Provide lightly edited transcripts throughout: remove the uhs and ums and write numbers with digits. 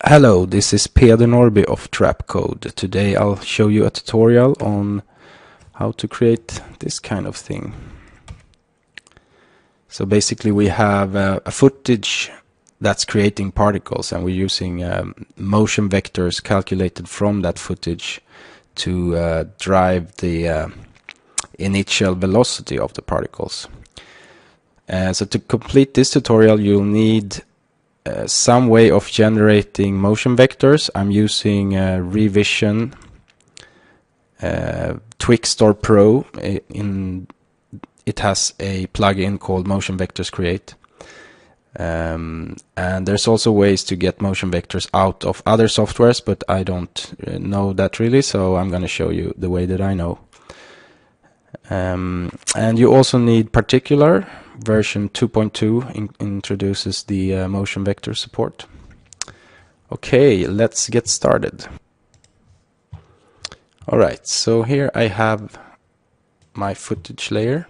Hello, this is Peder Norby of Trapcode. Today I'll show you a tutorial on how to create this kind of thing. So basically we have a footage that's creating particles, and we're using motion vectors calculated from that footage to drive the initial velocity of the particles. So to complete this tutorial you'll need some way of generating motion vectors. I'm using Revision Twixtor Pro. It has a plugin called Motion Vectors Create. And there's also ways to get motion vectors out of other softwares, but I don't know that really, so I'm going to show you the way that I know. And you also need Particular. Version 2.2 introduces the motion vector support. Okay, let's get started. Alright, so here I have my footage layer.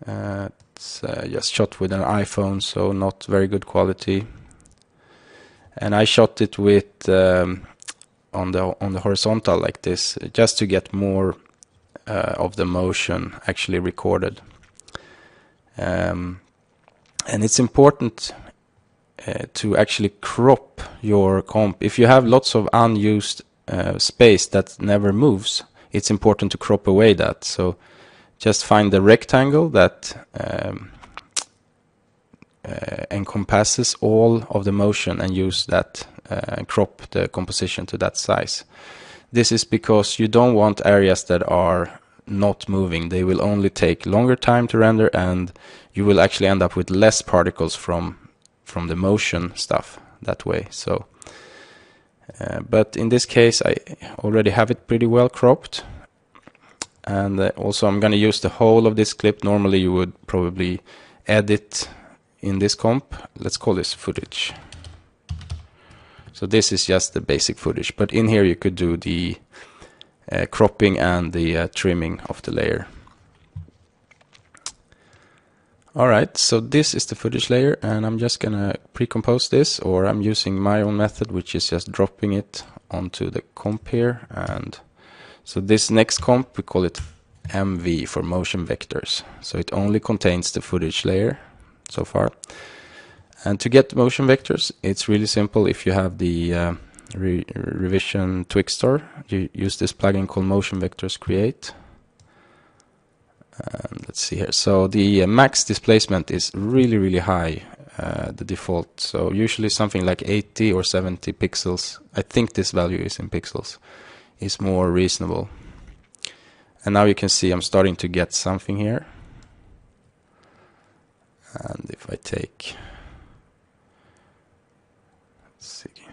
It's just shot with an iPhone, so not very good quality. And I shot it with on the horizontal like this, just to get more of the motion actually recorded. And it's important to actually crop your comp. If you have lots of unused space that never moves, it's important to crop away that. So just find the rectangle that encompasses all of the motion and use that and crop the composition to that size. This is because you don't want areas that are not moving. They will only take longer time to render, and you will actually end up with less particles from the motion stuff that way. So, but in this case I already have it pretty well cropped. And also I'm going to use the whole of this clip. Normally you would probably edit in this comp. Let's call this footage. So this is just the basic footage, but in here you could do the cropping and the trimming of the layer. Alright, so this is the footage layer, and I'm just gonna pre-compose this, or I'm using my own method, which is just dropping it onto the comp here. And so this next comp, we call it MV for motion vectors. So it only contains the footage layer so far. And to get motion vectors, it's really simple. If you have the Revision Twixtor, you use this plugin called Motion Vectors Create. Let's see here. So the max displacement is really high, the default. So usually something like 80 or 70 pixels. I think this value is in pixels. Is more reasonable. And now you can see I'm starting to get something here. And if I take, let's see,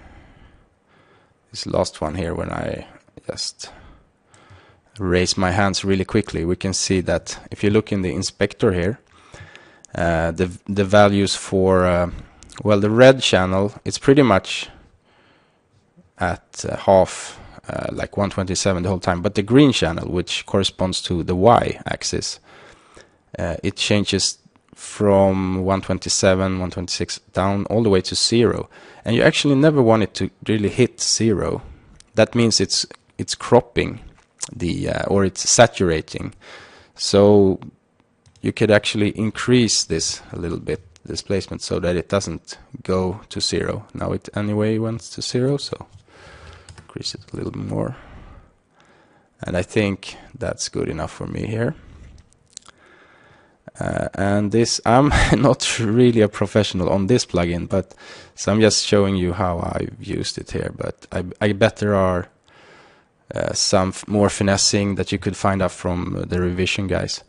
this last one here, when I just raise my hands really quickly, we can see that if you look in the inspector here, the values for well, the red channel, it's pretty much at half, like 127 the whole time, but the green channel, which corresponds to the y-axis, it changes from 127, 126 down all the way to 0, and you actually never want it to really hit 0. That means it's cropping the or it's saturating. So you could actually increase this a little bit, displacement, so that it doesn't go to 0. Now it anyway went to 0, so increase it a little bit more, and I think that's good enough for me here. And this, I'm not really a professional on this plugin, but so I'm just showing you how I've used it here. But I bet there are some more finessing that you could find out from the Revision guys.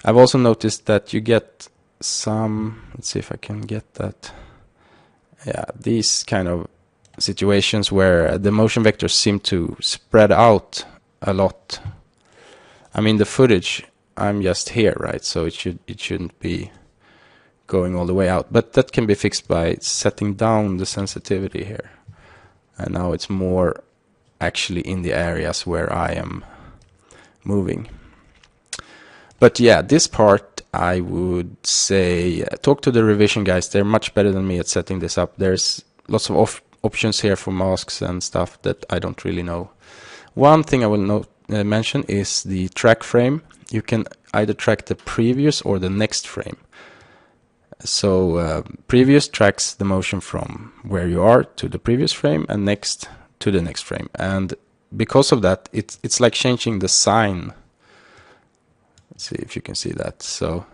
I've also noticed that you get some, let's see if I can get that, yeah, these kind of situations where the motion vectors seem to spread out a lot. I mean, the footage, I'm just here, right? So it shouldn't be going all the way out, but that can be fixed by setting down the sensitivity here. And now it's more actually in the areas where I am moving. But yeah, this part I would say talk to the revision guys. They're much better than me at setting this up. There's lots of options here for masks and stuff that I don't really know. One thing I will mention is the track frame. You can either track the previous or the next frame. So previous tracks the motion from where you are to the previous frame, and next to the next frame. And because of that, it's like changing the sign. Let's see if you can see that. So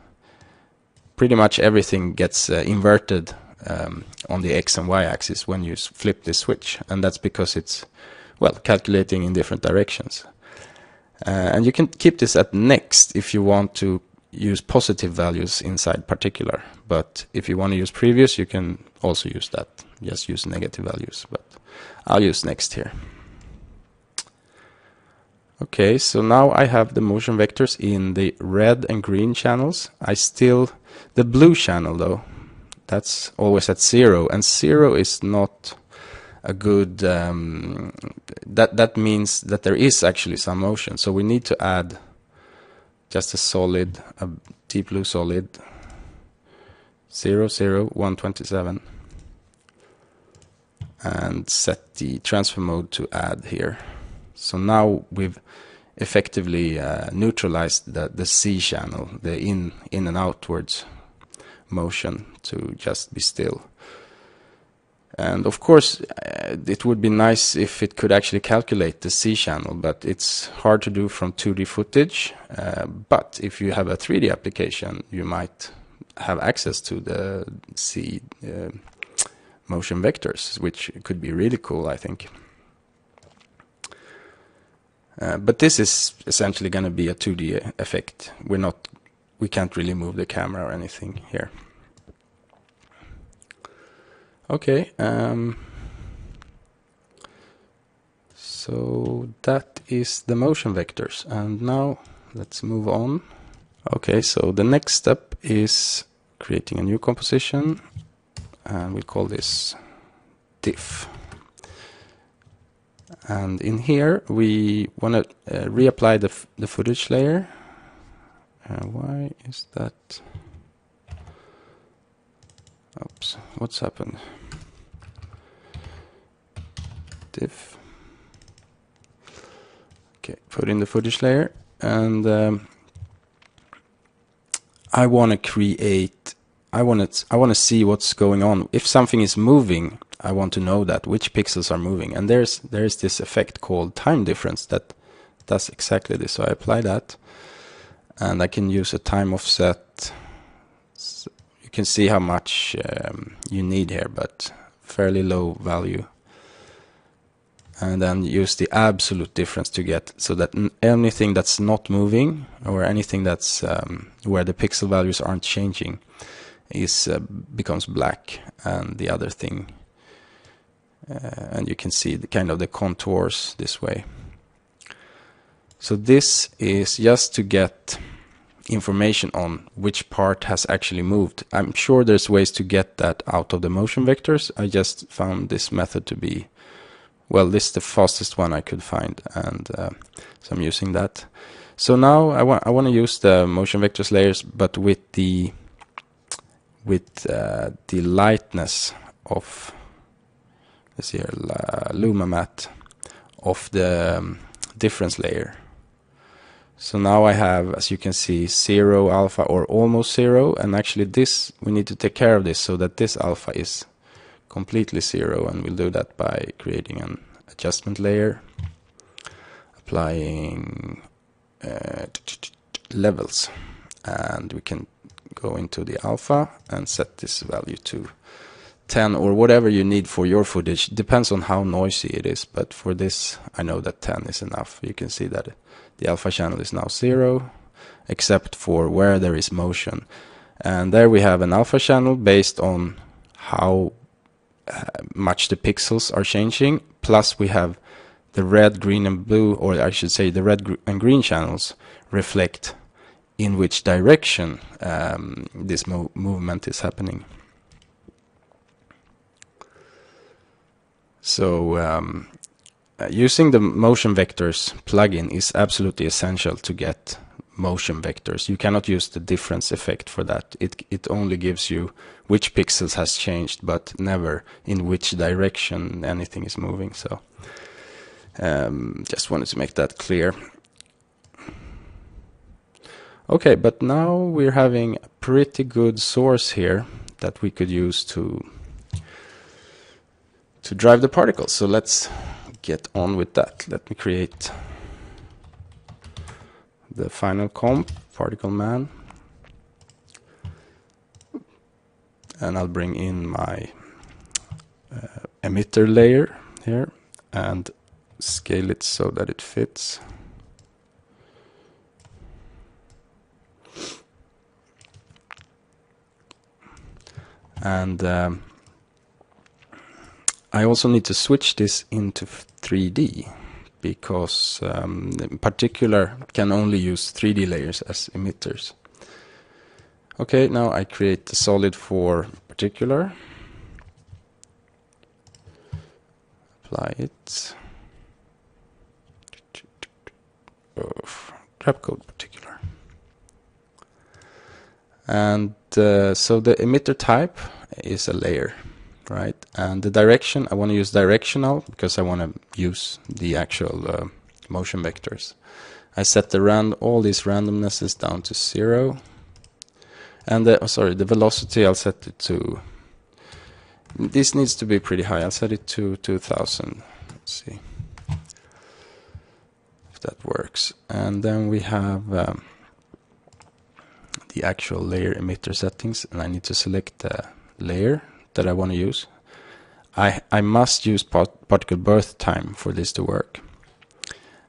pretty much everything gets inverted on the X and Y axis when you flip this switch, and that's because it's, well, calculating in different directions. And you can keep this at next if you want to use positive values inside particular, but if you want to use previous, you can also use that. Just use negative values, but I'll use next here. Okay, so now I have the motion vectors in the red and green channels. The blue channel though, that's always at 0, and 0 is not a good, that means that there is actually some motion. So we need to add just a deep blue solid, 0, 0, 127, and set the transfer mode to add here. So now we've effectively neutralized the C channel, the in and outwards motion, to just be still. And of course, it would be nice if it could actually calculate the C channel, but it's hard to do from 2D footage. But if you have a 3D application, you might have access to the C motion vectors, which could be really cool, I think. But this is essentially going to be a 2D effect. We can't really move the camera or anything here. Okay, so that is the motion vectors, and now let's move on. Okay, so the next step is creating a new composition, and we call this diff. And in here we want to reapply the footage layer. Why is that? Oops, what's happened? Diff. Okay, put in the footage layer, and I want to create. I want to see what's going on. If something is moving, I want to know that which pixels are moving. And there's this effect called time difference that does exactly this. So I apply that, and I can use a time offset. So you can see how much you need here, but fairly low value. And then use the absolute difference to get so that anything that's not moving, or anything that's where the pixel values aren't changing, becomes black, and the other thing, and you can see the kind of the contours this way. So this is just to get information on which part has actually moved. I'm sure there's ways to get that out of the motion vectors. I just found this method to be, well, this is the fastest one I could find, and so I'm using that. So now I want to use the motion vectors layers, but with the lightness of, let's see here, Luma matte of the difference layer. So now I have, as you can see, 0 alpha or almost 0, and actually this, we need to take care of this so that this alpha is completely 0, and we'll do that by creating an adjustment layer, applying levels, and we can go into the alpha and set this value to 10 or whatever you need for your footage. Depends on how noisy it is, but for this I know that 10 is enough. You can see that the alpha channel is now 0, except for where there is motion, and there we have an alpha channel based on how much the pixels are changing, plus we have the red, green and blue, or I should say the red and green channels reflect in which direction this movement is happening. So using the motion vectors plugin is absolutely essential to get motion vectors. You cannot use the difference effect for that. It only gives you which pixels has changed, but never in which direction anything is moving. So just wanted to make that clear. Okay, but now we're having a pretty good source here that we could use to drive the particles. So let's get on with that. Let me create the final comp, particle man, and I'll bring in my emitter layer here and scale it so that it fits. And I also need to switch this into 3D because in particular can only use 3D layers as emitters. Okay, now I create the solid for particular, apply it, grab code particular, and so the emitter type is a layer, right? And the direction, I want to use directional because I want to use the actual motion vectors. I set all these randomnesses down to 0, and the velocity I'll set it to. This needs to be pretty high. I'll set it to 2000. Let's see if that works. And then we have the actual layer emitter settings, and I need to select the layer that I want to use. I must use particle birth time for this to work.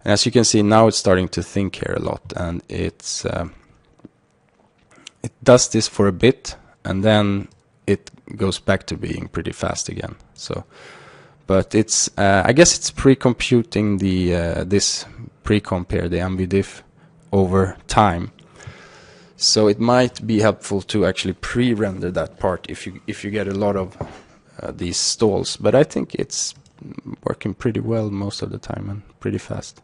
And as you can see, now it's starting to think here a lot, and it does this for a bit, and then it goes back to being pretty fast again. So, but it's I guess it's pre-computing the this pre-comp here, the MVDiff, over time. So it might be helpful to actually pre-render that part if you get a lot of these stalls. But I think it's working pretty well most of the time and pretty fast.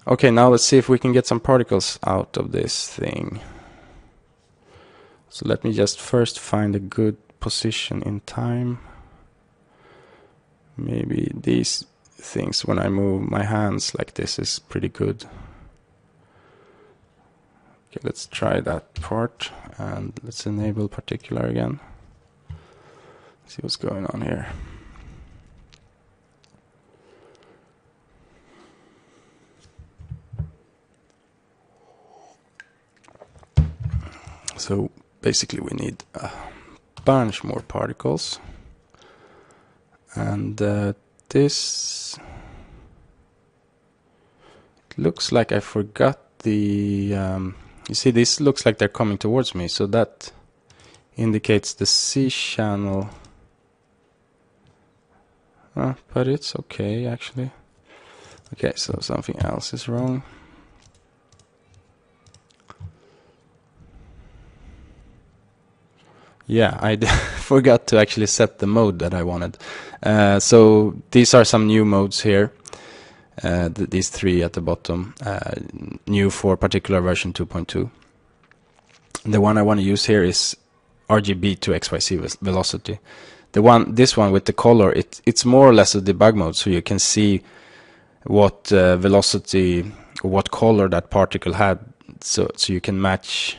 Okay, now let's see if we can get some particles out of this thing. So let me just first find a good position in time. Maybe these things, when I move my hands like this, is pretty good. Okay, let's try that part, and let's enable particular again. See what's going on here. So basically we need a bunch more particles, and this, it looks like I forgot the you see, this looks like they're coming towards me, so that indicates the C channel, but it's okay actually. Okay, so something else is wrong. Yeah, I forgot to actually set the mode that I wanted. So these are some new modes here. These three at the bottom, new for particular version 2.2. The one I want to use here is RGB to XYZ velocity. This one with the color, it's more or less a debug mode, so you can see what velocity, what color that particle had, so you can match.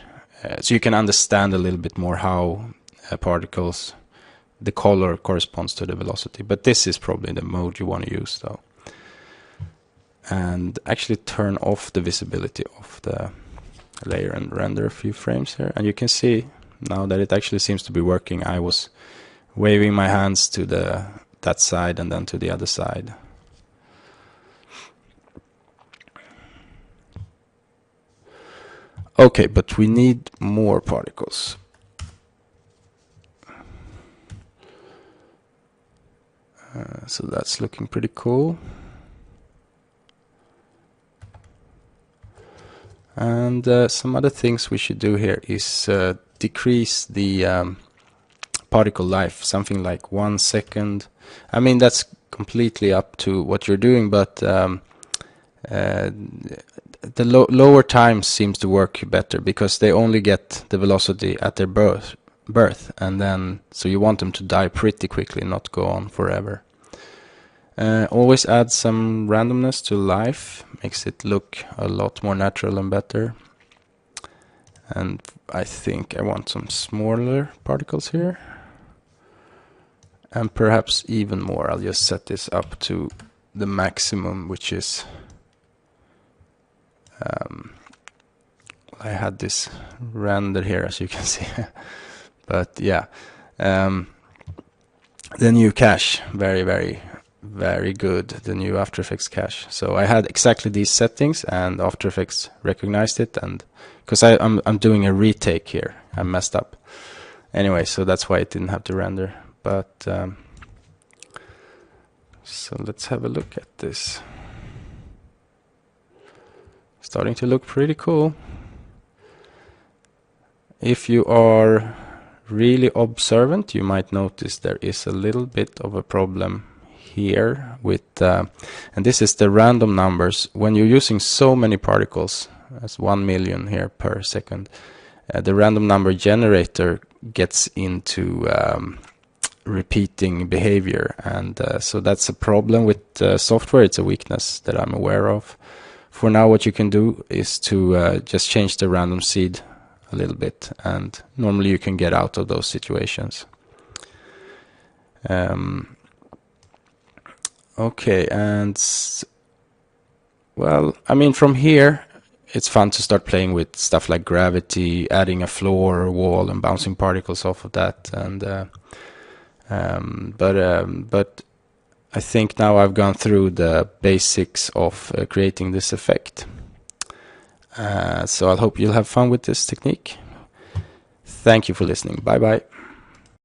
So you can understand a little bit more how particles, the color corresponds to the velocity. But this is probably the mode you want to use though. And actually turn off the visibility of the layer and render a few frames here. And you can see now that it actually seems to be working. I was waving my hands to that side and then to the other side. Okay, but we need more particles. So that's looking pretty cool. And some other things we should do here is decrease the particle life, something like 1 second. I mean, that's completely up to what you're doing, but the lower times seems to work better because they only get the velocity at their birth, and then so you want them to die pretty quickly, not go on forever. Always add some randomness to life, makes it look a lot more natural and better. And I think I want some smaller particles here, and perhaps even more. I'll just set this up to the maximum, which is I had this render here, as you can see. But yeah, the new cache, very good, the new After Effects cache. So I had exactly these settings, and After Effects recognized it, and because I'm doing a retake here, I messed up. Anyway, so that's why it didn't have to render. But so let's have a look at this. Starting to look pretty cool. If you are really observant, you might notice there is a little bit of a problem here with, and this is the random numbers. When you're using so many particles, as 1 million here per second, the random number generator gets into repeating behavior, and so that's a problem with software. It's a weakness that I'm aware of. For now, what you can do is to just change the random seed a little bit, and normally you can get out of those situations. Okay, and well, I mean, from here it's fun to start playing with stuff like gravity, adding a floor or wall and bouncing particles off of that, and but I think now I've gone through the basics of creating this effect. So I hope you'll have fun with this technique. Thank you for listening. Bye bye.